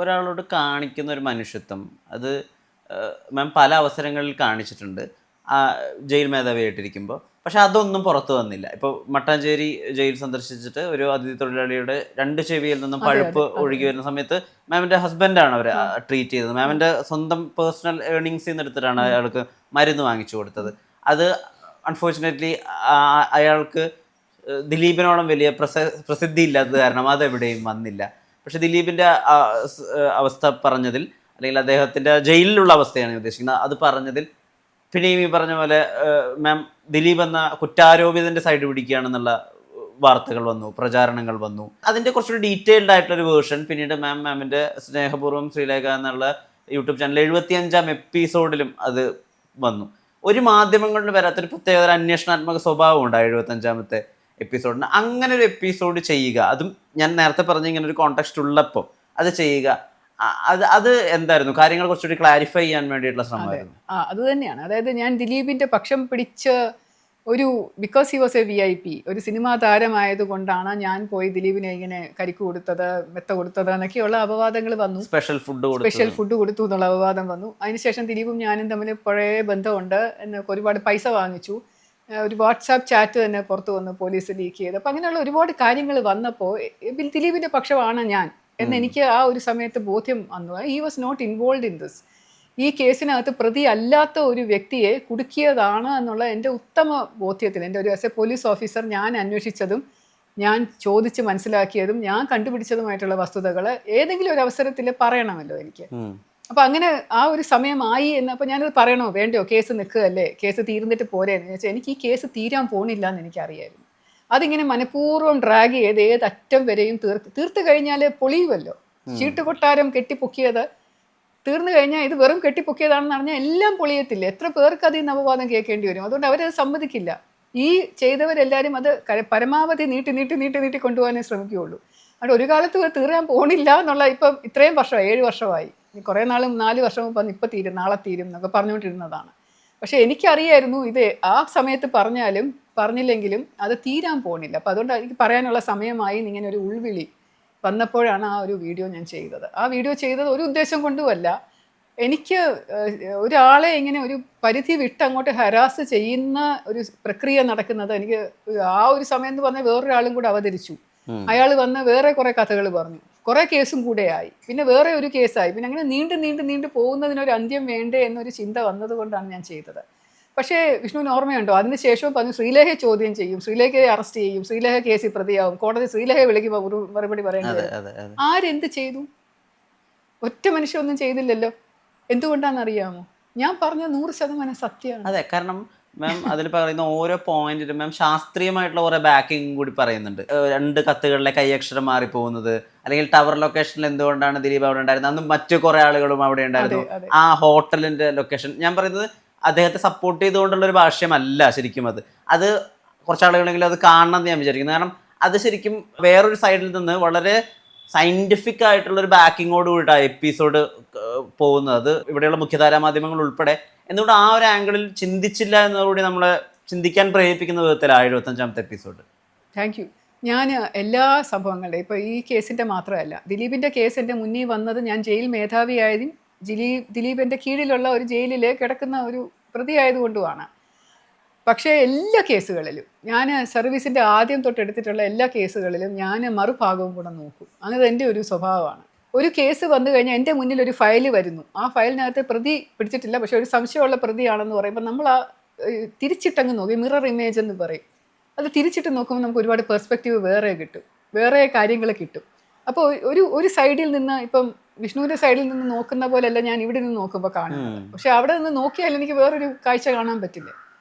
ഒരാളോട് കാണിക്കുന്ന ഒരു മനുഷ്യത്വം അത് മാം പല അവസരങ്ങളിൽ കാണിച്ചിട്ടുണ്ട് ജയിൽ മേധാവിയായിട്ടിരിക്കുമ്പോൾ. പക്ഷെ അതൊന്നും പുറത്തു വന്നില്ല. ഇപ്പോൾ മട്ടാഞ്ചേരി ജയിൽ സന്ദർശിച്ചിട്ട് ഒരു അതിഥി തൊഴിലാളിയുടെ 2 ചെവിയിൽ നിന്നും പഴുപ്പ് ഒഴുകി വരുന്ന സമയത്ത് മാമിൻ്റെ ഹസ്ബൻഡാണ് അവരെ ട്രീറ്റ് ചെയ്തത്. മാമിൻ്റെ സ്വന്തം പേഴ്സണൽ ഏർണിങ്സിൽ നിന്ന് എടുത്തിട്ടാണ് അയാൾക്ക് മരുന്ന് വാങ്ങിച്ചു കൊടുത്തത്. അത് അൺഫോർച്ചുനേറ്റ്ലി അയാൾക്ക് ദിലീപിനോളം വലിയ പ്രസിദ്ധി ഇല്ലാത്തത് കാരണം അതെവിടെയും വന്നില്ല. പക്ഷെ ദിലീപിൻ്റെ അവസ്ഥ പറഞ്ഞതിൽ, അല്ലെങ്കിൽ അദ്ദേഹത്തിൻ്റെ ജയിലിലുള്ള അവസ്ഥയാണ് ഉദ്ദേശിക്കുന്നത്, അത് പറഞ്ഞതിൽ പിന്നെയും ഈ പറഞ്ഞ പോലെ മാം ദിലീപ് എന്ന കുറ്റാരോപിതൻ്റെ സൈഡ് പിടിക്കുകയാണെന്നുള്ള വാർത്തകൾ വന്നു, പ്രചാരണങ്ങൾ വന്നു. അതിൻ്റെ കുറച്ചുകൂടി ഡീറ്റെയിൽഡ് ആയിട്ടുള്ളൊരു വേർഷൻ പിന്നീട് മാമിൻ്റെ സ്നേഹപൂർവ്വം ശ്രീലേഖ എന്നുള്ള യൂട്യൂബ് ചാനൽ 75ാം എപ്പിസോഡിലും അത് വന്നു. ഒരു മാധ്യമങ്ങളിൽ വരാത്തൊരു പ്രത്യേക ഒരു അന്വേഷണാത്മക സ്വഭാവം ഉണ്ടായി 75ാമത്തെ എപ്പിസോഡിന്. അങ്ങനെ ഒരു എപ്പിസോഡ് ചെയ്യുക, അതും ഞാൻ നേരത്തെ പറഞ്ഞ ഇങ്ങനെ ഒരു കോണ്ടെക്സ്റ്റ് ഉള്ളപ്പോൾ അത് ചെയ്യുക, അത് എന്തായിരുന്നു? കാര്യങ്ങൾ കുറച്ചുകൂടി ക്ലാരിഫൈ ചെയ്യാൻ വേണ്ടിയിട്ടുള്ള ശ്രമമായിരുന്നു. അത് തന്നെയാണ്. അതായത് ഞാൻ ദിലീപിന്റെ പക്ഷം പിടിച്ച ഒരു because he was A VIP, ഒരു സിനിമാ താരമായതുകൊണ്ടാണ് ഞാൻ പോയി ദിലീപിനെ ഇങ്ങനെ കരിക്ക് കൊടുത്തത്, മെത്ത കൊടുത്തത് എന്നൊക്കെയുള്ള അപവാദങ്ങൾ വന്നു. സ്പെഷ്യൽ ഫുഡ് കൊടുത്തു എന്നുള്ള അപവാദം വന്നു. അതിനുശേഷം ദിലീപും ഞാനും തമ്മിൽ പഴയ ബന്ധമുണ്ട് എന്ന് ഒരുപാട് പൈസ വാങ്ങിച്ചു. ഒരു വാട്സാപ്പ് ചാറ്റ് തന്നെ പുറത്തു വന്ന് പോലീസ് ലീക്ക് ചെയ്ത്. അപ്പം അങ്ങനെയുള്ള ഒരുപാട് കാര്യങ്ങൾ വന്നപ്പോൾ ദിലീപിന്റെ പക്ഷമാണ് ഞാൻ എന്ന് എനിക്ക് ആ ഒരു സമയത്ത് ബോധ്യം വന്നു. He was not involve in this. ഈ കേസിനകത്ത് പ്രതി അല്ലാത്ത ഒരു വ്യക്തിയെ കുടുക്കിയതാണ് എന്നുള്ള എൻ്റെ ഉത്തമ ബോധ്യത്തിൽ, എൻ്റെ ഒരു ആസ് എ പോലീസ് ഓഫീസർ ഞാൻ അന്വേഷിച്ചതും ഞാൻ ചോദിച്ച് മനസ്സിലാക്കിയതും ഞാൻ കണ്ടുപിടിച്ചതുമായിട്ടുള്ള വസ്തുതകൾ ഏതെങ്കിലും ഒരു അവസരത്തിൽ പറയണമല്ലോ എനിക്ക്. അപ്പം അങ്ങനെ ആ ഒരു സമയമായി എന്നപ്പോൾ ഞാനത് പറയണോ വേണ്ടയോ, കേസ് നിൽക്കുകയല്ലേ, കേസ് തീർന്നിട്ട് പോരേന്ന് ചോദിച്ചാൽ എനിക്ക് ഈ കേസ് തീരാൻ പോണില്ല എന്ന് എനിക്കറിയായിരുന്നു. അതിങ്ങനെ മനഃപൂർവ്വം ഡ്രാഗ് ചെയ്ത് ഏതറ്റം വരെയും തീർത്ത് കഴിഞ്ഞാൽ പൊളിയുമല്ലോ. ചീട്ടുകൊട്ടാരം കെട്ടിപ്പൊക്കിയത് തീർന്നു കഴിഞ്ഞാൽ ഇത് വെറും കെട്ടിപ്പൊക്കിയതാണെന്ന് പറഞ്ഞാൽ എല്ലാം പൊളിയത്തില്ല. എത്ര പേർക്ക് അതിൽ നിന്ന് അപവാദം കേൾക്കേണ്ടി വരും. അതുകൊണ്ട് അവരത് സമ്മതിക്കില്ല. ഈ ചെയ്തവരെല്ലാവരും അത് പരമാവധി നീട്ടി കൊണ്ടുപോകാനേ ശ്രമിക്കുകയുള്ളൂ. അതുകൊണ്ട് ഒരു കാലത്ത് തീരാൻ പോണില്ല എന്നുള്ള ഇപ്പം ഇത്രയും വർഷമായി, 7 വർഷമായി. കുറേ നാളും 4 വർഷം മുമ്പ് ഇപ്പം തീരും, നാളെ തീരും എന്നൊക്കെ പറഞ്ഞുകൊണ്ടിരുന്നതാണ്. പക്ഷെ എനിക്കറിയായിരുന്നു ഇത് ആ സമയത്ത് പറഞ്ഞില്ലെങ്കിലും അത് തീരാൻ പോണില്ല. അപ്പം അതുകൊണ്ട് എനിക്ക് പറയാനുള്ള സമയമായി ഇങ്ങനെ ഒരു ഉൾവിളി വന്നപ്പോഴാണ് ആ ഒരു വീഡിയോ ഞാൻ ചെയ്തത്. ആ വീഡിയോ ചെയ്തത് ഒരു ഉദ്ദേശം കൊണ്ടുമല്ല. എനിക്ക് ഒരാളെ ഇങ്ങനെ ഒരു പരിധി വിട്ട് അങ്ങോട്ട് ഹരാസ് ചെയ്യുന്ന ഒരു പ്രക്രിയ നടക്കുന്നത് എനിക്ക് ആ ഒരു സമയം എന്ന് പറഞ്ഞാൽ വേറൊരാളും കൂടെ അവതരിച്ചു. അയാൾ വന്ന് വേറെ കുറേ കഥകൾ പറഞ്ഞു, കുറേ കേസും കൂടെ ആയി, പിന്നെ വേറെ ഒരു കേസായി, പിന്നെ അങ്ങനെ നീണ്ടു പോകുന്നതിനൊരു അന്ത്യം വേണ്ടേ എന്നൊരു ചിന്ത വന്നതുകൊണ്ടാണ് ഞാൻ ചെയ്തത്. പക്ഷേ വിഷ്ണുവിന് ഓർമ്മയുണ്ടോ, അതിനുശേഷവും പറഞ്ഞു ശ്രീലേഖയെ ചോദ്യം ചെയ്യും, ശ്രീലേഖയെ അറസ്റ്റ് ചെയ്യും, ശ്രീലേഖ കേസിൽ പ്രതിയാവും, കോടതി ശ്രീലേഖയെ വിളിക്കുമ്പോൾ മറുപടി പറയേണ്ടി വരും. ആരെന്ത് ചെയ്തു? ഒറ്റ മനുഷ്യൊന്നും ചെയ്തില്ലല്ലോ. എന്തുകൊണ്ടാണെന്നറിയാമോ? ഞാൻ പറഞ്ഞ 100% സത്യമാണ്. അതെ, കാരണം മാം അതിൽ പറയുന്ന ഓരോ പോയിന്റിലും മാം ശാസ്ത്രീയമായിട്ടുള്ള കുറെ ബാക്കിങ് കൂടി പറയുന്നുണ്ട്. 2 കത്തുകളിലെ കൈയക്ഷരം മാറിപ്പോകുന്നത്, അല്ലെങ്കിൽ ടവർ ലൊക്കേഷനിൽ എന്തുകൊണ്ടാണ് ദിലീപ് അവിടെ ഉണ്ടായിരുന്നത്, അന്ന് മറ്റു കുറെ ആളുകളും അവിടെ ഉണ്ടായിരുന്നു. ആ ഹോട്ടലിന്റെ ലൊക്കേഷൻ, ഞാൻ പറയുന്നത് അദ്ദേഹത്തെ സപ്പോർട്ട് ചെയ്തുകൊണ്ടുള്ള ഒരു ഭാഷ്യമല്ല ശരിക്കും. അത് കുറച്ചാളുകളെങ്കിലും അത് കാണണം എന്ന് ഞാൻ വിചാരിക്കുന്നു. കാരണം അത് ശരിക്കും വേറൊരു സൈഡിൽ നിന്ന് വളരെ സയന്റിഫിക് ആയിട്ടുള്ളൊരു ബാക്കിങ്ങോട് കൂടിയിട്ടാണ് എപ്പിസോഡ് പോകുന്നത്. ഇവിടെയുള്ള മുഖ്യധാരാ മാധ്യമങ്ങൾ ഉൾപ്പെടെ എന്തുകൊണ്ട് ആ ഒരു ആംഗിളിൽ ചിന്തിച്ചില്ല എന്നതുകൂടി നമ്മളെ ചിന്തിക്കാൻ പ്രേരിപ്പിക്കുന്ന വിധത്തിലാണ് 75ാമത്തെ എപ്പിസോഡ്. Thank you. ഞാൻ എല്ലാ സംഭവങ്ങളുടെയും ഇപ്പോൾ ഈ കേസിൻ്റെ മാത്രമല്ല, ദിലീപിൻ്റെ കേസ് എൻ്റെ മുന്നിൽ വന്നത് ഞാൻ ജയിൽ മേധാവിയായതും ദിലീപിൻ്റെ കീഴിലുള്ള ഒരു ജയിലിൽ കിടക്കുന്ന ഒരു പ്രതി ആയതുകൊണ്ടുമാണ്. പക്ഷേ എല്ലാ കേസുകളിലും ഞാൻ സർവീസിൻ്റെ ആദ്യം തൊട്ടെടുത്തിട്ടുള്ള എല്ലാ കേസുകളിലും ഞാൻ മറുഭാഗവും കൂടെ നോക്കും. അങ്ങനെ എൻ്റെ ഒരു സ്വഭാവമാണ്. ഒരു കേസ് വന്നു കഴിഞ്ഞാൽ എൻ്റെ മുന്നിൽ ഒരു ഫയൽ വരുന്നു, ആ ഫയലിനകത്ത് പ്രതി പിടിച്ചിട്ടില്ല, പക്ഷേ ഒരു സംശയമുള്ള പ്രതിയാണെന്ന് പറയുമ്പോൾ നമ്മൾ ആ തിരിച്ചിട്ടങ്ങ് നോക്കി, മിറർ ഇമേജ് എന്ന് പറയും, അത് തിരിച്ചിട്ട് നോക്കുമ്പോൾ നമുക്ക് ഒരുപാട് പെർസ്പെക്റ്റീവ് വേറെ കിട്ടും, വേറെ കാര്യങ്ങൾ കിട്ടും. അപ്പോൾ ഒരു സൈഡിൽ നിന്ന്, ഇപ്പം വിഷ്ണുവിൻ്റെ സൈഡിൽ നിന്ന് നോക്കുന്ന പോലെയല്ല ഞാൻ ഇവിടെ നിന്ന് നോക്കുമ്പോൾ കാണുന്നത്. പക്ഷെ അവിടെ നിന്ന് നോക്കിയാൽ എനിക്ക് വേറൊരു കാഴ്ച കാണാൻ പറ്റില്ല.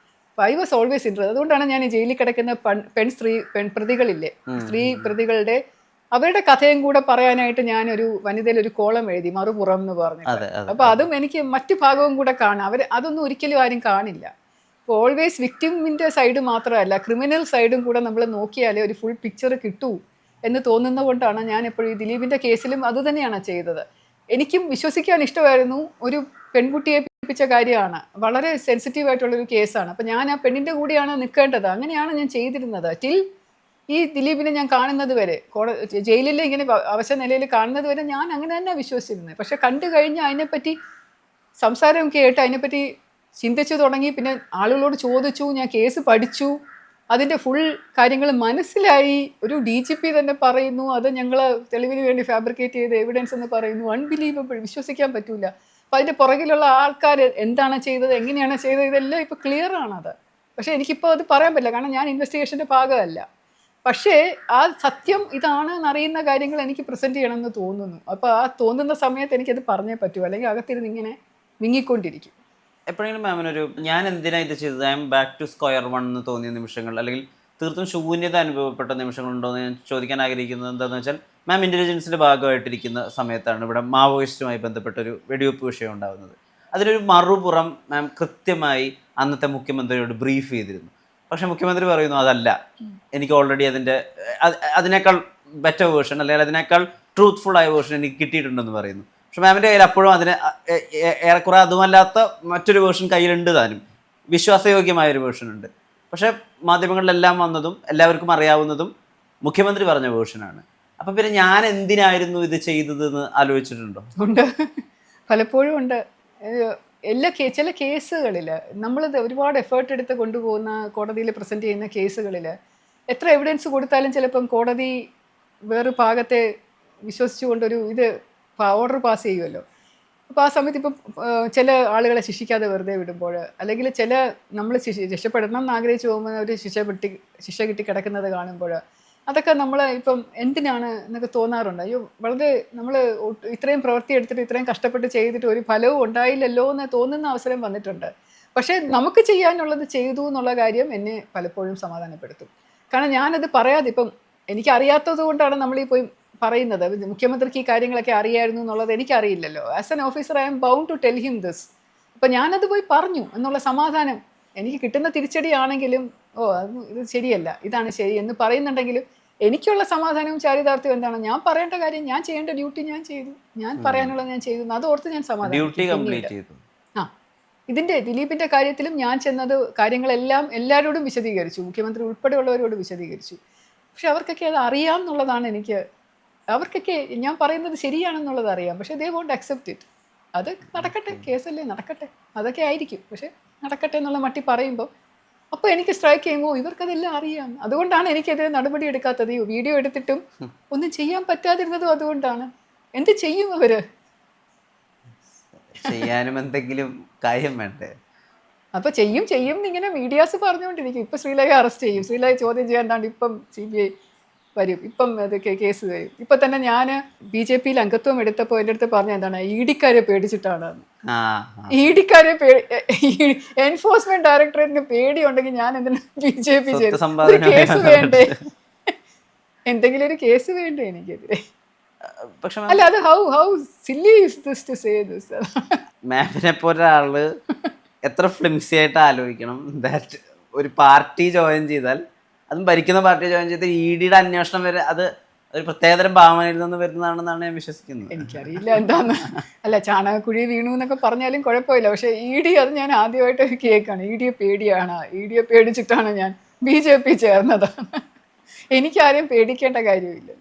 അപ്പോൾ ഐ വാസ് ഓൾവേസ് ഇൻട്രസ്റ്റ്. അതുകൊണ്ടാണ് ഞാൻ ഈ ജയിലിൽ കിടക്കുന്ന പെൺപ്രതികളില്ലേ, സ്ത്രീ പ്രതികളുടെ അവരുടെ കഥയും കൂടെ പറയാനായിട്ട് ഞാനൊരു വനിതയിൽ ഒരു കോളം എഴുതി, മറുപുറം എന്ന് പറഞ്ഞിട്ട്. അപ്പോൾ അതും എനിക്ക് മറ്റു ഭാഗവും കൂടെ കാണാം. അതൊന്നും ഒരിക്കലും ആരും കാണില്ല. അപ്പോൾ ഓൾവേസ് വിക്ടിമിൻ്റെ സൈഡ് മാത്രമല്ല, ക്രിമിനൽ സൈഡും കൂടെ നമ്മൾ നോക്കിയാലേ ഒരു ഫുൾ പിക്ചർ കിട്ടൂ എന്ന് തോന്നുന്നത് കൊണ്ടാണ് ഞാൻ എപ്പോഴും ഈ ദിലീപിൻ്റെ കേസിലും അത് തന്നെയാണ് ചെയ്തത്. എനിക്കും വിശ്വസിക്കാൻ ഇഷ്ടമായിരുന്നു. ഒരു പെൺകുട്ടിയെ പീഡിപ്പിച്ച കാര്യമാണ്, വളരെ സെൻസിറ്റീവ് ആയിട്ടുള്ളൊരു കേസാണ്. അപ്പം ഞാൻ ആ പെണ്ണിൻ്റെ കൂടെയാണ് നിൽക്കേണ്ടത്. അങ്ങനെയാണ് ഞാൻ ചെയ്തിരുന്നത്. ടിൽ ഈ ദിലീപിനെ ഞാൻ കാണുന്നത് വരെ ജയിലിൽ ഇങ്ങനെ അവശ നിലയിൽ കാണുന്നത് വരെ ഞാൻ അങ്ങനെ തന്നെ വിശ്വസിച്ചിരുന്നത്. പക്ഷെ കണ്ടു കഴിഞ്ഞ് അതിനെപ്പറ്റി സംസാരം കേട്ട് അതിനെപ്പറ്റി ചിന്തിച്ചു തുടങ്ങി, പിന്നെ ആളുകളോട് ചോദിച്ചു, ഞാൻ കേസ് പഠിച്ചു, അതിൻ്റെ ഫുൾ കാര്യങ്ങൾ മനസ്സിലായി. ഒരു DGP തന്നെ പറയുന്നു അത് ഞങ്ങൾ തെളിവിന് വേണ്ടി ഫാബ്രിക്കേറ്റ് ചെയ്ത എവിഡൻസ് എന്ന് പറയുന്നു. അൺബിലീവബിൾ, വിശ്വസിക്കാൻ പറ്റൂല. അപ്പം അതിൻ്റെ പുറകിലുള്ള ആൾക്കാർ എന്താണ് ചെയ്തത്, എങ്ങനെയാണ് ചെയ്തത്, ഇതെല്ലാം ഇപ്പോൾ ക്ലിയർ ആണത്. പക്ഷേ എനിക്കിപ്പോൾ അത് പറയാൻ പറ്റില്ല, കാരണം ഞാൻ ഇൻവെസ്റ്റിഗേഷൻ്റെ ഭാഗമല്ല. പക്ഷേ ആ സത്യം ഇതാണ് എന്നറിയുന്ന കാര്യങ്ങൾ എനിക്ക് പ്രസൻറ്റ് ചെയ്യണമെന്ന് തോന്നുന്നു. അപ്പോൾ ആ തോന്നുന്ന സമയത്ത് എനിക്കത് പറഞ്ഞേ പറ്റൂ, അല്ലെങ്കിൽ അകത്തിരുന്ന് ഇങ്ങനെ വിങ്ങിക്കൊണ്ടിരിക്കും. എപ്പോഴെങ്കിലും മാമിനൊരു ഞാൻ എന്തിനാ ഇത് ചെയ്തത്, I'm back to square one എന്ന് തോന്നിയ നിമിഷങ്ങൾ, അല്ലെങ്കിൽ തീർത്തും ശൂന്യത അനുഭവപ്പെട്ട നിമിഷങ്ങളുണ്ടോ എന്ന് ഞാൻ ചോദിക്കാൻ ആഗ്രഹിക്കുന്നത് എന്താണെന്ന് വെച്ചാൽ, മാം ഇൻ്റലിജൻസിൻ്റെ ഭാഗമായിട്ടിരിക്കുന്ന സമയത്താണ് ഇവിടെ മാവോയിസ്റ്റുമായി ബന്ധപ്പെട്ടൊരു വെടിവെപ്പ് വിഷയം ഉണ്ടാകുന്നത്. അതിലൊരു മറുപുറം മാം കൃത്യമായി അന്നത്തെ മുഖ്യമന്ത്രിയോട് ബ്രീഫ് ചെയ്തിരുന്നു. പക്ഷേ മുഖ്യമന്ത്രി പറയുന്നു അതല്ല, എനിക്ക് ഓൾറെഡി അതിനേക്കാൾ ബെറ്റർ വേർഷൻ, അല്ലെങ്കിൽ അതിനേക്കാൾ ട്രൂത്ത്ഫുൾ ആയ വേർഷൻ എനിക്ക് കിട്ടിയിട്ടുണ്ടെന്ന് പറയുന്നു. പക്ഷെ മാമിൻ്റെ കയ്യിൽ അപ്പോഴും അതിന് ഏറെക്കുറെ അതുമല്ലാത്ത മറ്റൊരു വേർഷൻ കയ്യിലുണ്ട്, താനും വിശ്വാസയോഗ്യമായൊരു വേർഷൻ ഉണ്ട്. പക്ഷേ മാധ്യമങ്ങളിലെല്ലാം വന്നതും എല്ലാവർക്കും അറിയാവുന്നതും മുഖ്യമന്ത്രി പറഞ്ഞ വേർഷനാണ്. അപ്പം പിന്നെ ഞാൻ എന്തിനായിരുന്നു ഇത് ചെയ്തതെന്ന് ആലോചിച്ചിട്ടുണ്ടോ? ഉണ്ട്, പലപ്പോഴും ഉണ്ട്. ചില കേസുകളിൽ നമ്മളിത് ഒരുപാട് എഫേർട്ട് എടുത്ത് കൊണ്ടുപോകുന്ന, കോടതിയിൽ പ്രസൻറ്റ് ചെയ്യുന്ന കേസുകളിൽ എത്ര എവിഡൻസ് കൊടുത്താലും ചിലപ്പം കോടതി വേറെ ഭാഗത്തെ വിശ്വസിച്ചുകൊണ്ടൊരു ഓർഡർ പാസ് ചെയ്യുമല്ലോ. അപ്പോൾ ആ സമയത്ത് ഇപ്പം ചില ആളുകളെ ശിക്ഷിക്കാതെ വെറുതെ വിടുമ്പോൾ, അല്ലെങ്കിൽ നമ്മൾ രക്ഷപ്പെടണം എന്ന് ആഗ്രഹിച്ചു പോകുമ്പോൾ ഒരു ശിക്ഷ കിട്ടി കിടക്കുന്നത് കാണുമ്പോൾ, അതൊക്കെ നമ്മൾ ഇപ്പം എന്തിനാണ് എന്നൊക്കെ തോന്നാറുണ്ട്. അയ്യോ, വളരെ നമ്മൾ ഇത്രയും പ്രവൃത്തി എടുത്തിട്ട് ഇത്രയും കഷ്ടപ്പെട്ട് ചെയ്തിട്ട് ഒരു ഫലവും ഉണ്ടായില്ലല്ലോ എന്ന് തോന്നുന്ന അവസരം വന്നിട്ടുണ്ട്. പക്ഷേ നമുക്ക് ചെയ്യാനുള്ളത് ചെയ്തു എന്നുള്ള കാര്യം എന്നെ പലപ്പോഴും സമാധാനപ്പെടുത്തും. കാരണം ഞാനത് പറയാതെ, ഇപ്പം എനിക്കറിയാത്തത് കൊണ്ടാണ് നമ്മളീ പോയി പറയുന്നത്. മുഖ്യമന്ത്രിക്ക് ഈ കാര്യങ്ങളൊക്കെ അറിയായിരുന്നു എന്നുള്ളത് എനിക്കറിയില്ലല്ലോ. As an officer I am bound to tell him this. അപ്പം ഞാനത് പോയി പറഞ്ഞു എന്നുള്ള സമാധാനം എനിക്ക് കിട്ടുന്ന തിരിച്ചടിയാണെങ്കിലും, ഇത് ശരിയല്ല, ഇതാണ് ശരി എന്ന് പറയുന്നുണ്ടെങ്കിലും എനിക്കുള്ള സമാധാനവും ചാരിതാർത്ഥ്യവും എന്താണ്, ഞാൻ പറയേണ്ട കാര്യം, ഞാൻ ചെയ്യേണ്ട ഡ്യൂട്ടി ഞാൻ ചെയ്തു, ഞാൻ പറയാനുള്ളത് ഞാൻ ചെയ്തു, അത് ഓർത്ത് ഞാൻ സമാധാനം. ഇതിൻ്റെ ദിലീപിൻ്റെ കാര്യത്തിലും ഞാൻ ചെന്നത് കാര്യങ്ങളെല്ലാം എല്ലാവരോടും വിശദീകരിച്ചു, മുഖ്യമന്ത്രി ഉൾപ്പെടെയുള്ളവരോട് വിശദീകരിച്ചു. പക്ഷെ അവർക്കൊക്കെ അത് അറിയാം എന്നുള്ളതാണ് അവർക്കൊക്കെ ഞാൻ പറയുന്നത് ശരിയാണെന്നുള്ളത് അറിയാം. പക്ഷേ ദേ വോണ്ട് അക്സെപ്റ്റ് ഇറ്റ്. അത് നടക്കട്ടെ, കേസല്ലേ, നടക്കട്ടെ, അതൊക്കെ ആയിരിക്കും. പക്ഷെ നടക്കട്ടെ എന്നുള്ള മട്ടി പറയുമ്പോൾ അപ്പോൾ എനിക്ക് സ്ട്രൈക്ക് ചെയ്യുമ്പോൾ ഇവർക്കതെല്ലാം അറിയാം. അതുകൊണ്ടാണ് എനിക്കെതിരെ നടപടി എടുക്കാത്തത്. ഈ വീഡിയോ എടുത്തിട്ടും ഒന്നും ചെയ്യാൻ പറ്റാതിരുന്നതും അതുകൊണ്ടാണ്. എന്ത് ചെയ്യും അവര്? ചെയ്യാനും എന്തെങ്കിലും കാര്യം വേണ്ടേ? അപ്പോൾ ചെയ്യും ഇങ്ങനെ മീഡിയാസ് പറഞ്ഞുകൊണ്ടിരിക്കും. ഇപ്പം ശ്രീലേഖ അറസ്റ്റ് ചെയ്യും, ശ്രീലേഖ ചോദ്യം ചെയ്യാണ്ടാണ്ട് ഇപ്പം CBI വരും, ഇപ്പം അതൊക്കെ കേസ് വരും. ഇപ്പം തന്നെ ഞാൻ BJPയിൽ അംഗത്വം എടുത്തപ്പോൾ എൻ്റെ അടുത്ത് പറഞ്ഞ എന്താണ്, ED-ക്കാരെ പേടിച്ചിട്ടാണ്. ED-ക്കാരെ എൻഫോഴ്സ്മെന്റ് ഡയറക്ടറേറ്റിന് പേടിയുണ്ടെങ്കിൽ ഞാൻ എന്തിനാ BJP ചെയ്തു? കേസ് വേണ്ടേ? എന്തെങ്കിലും ഒരു കേസ് വേണ്ടേ എനിക്കെതിരെ? അല്ല, അത് how silly is this to say this? മാമിനെ പോലെ ഒരാള് എത്ര ഫ്ലിംസി ആയിട്ട് ആലോചിക്കണം. ദാറ്റ് ഒരു പാർട്ടി ജോയിൻ ചെയ്താൽ, അതും ഭരിക്കുന്ന പാർട്ടി ജോയിൻ ചെയ്ത് ED-യുടെ അന്വേഷണം വരെ അത് ഒരു പ്രത്യേകതരം ഭാവനയിൽ നിന്ന് വരുന്നതാണെന്നാണ് ഞാൻ വിശ്വസിക്കുന്നത്. എനിക്കറിയില്ല എന്താന്ന്. അല്ല, ചാണകക്കുഴി വീണു എന്നൊക്കെ പറഞ്ഞാലും കുഴപ്പമില്ല. പക്ഷേ ED, അത് ഞാൻ ആദ്യമായിട്ട് കേൾക്കാണ്. ED-യെ പേടിയാണ്, ED-യെ പേടിച്ചിട്ടാണ് ഞാൻ BJP ചേർന്നതാണ്. എനിക്കാരെയും പേടിക്കേണ്ട കാര്യമില്ല.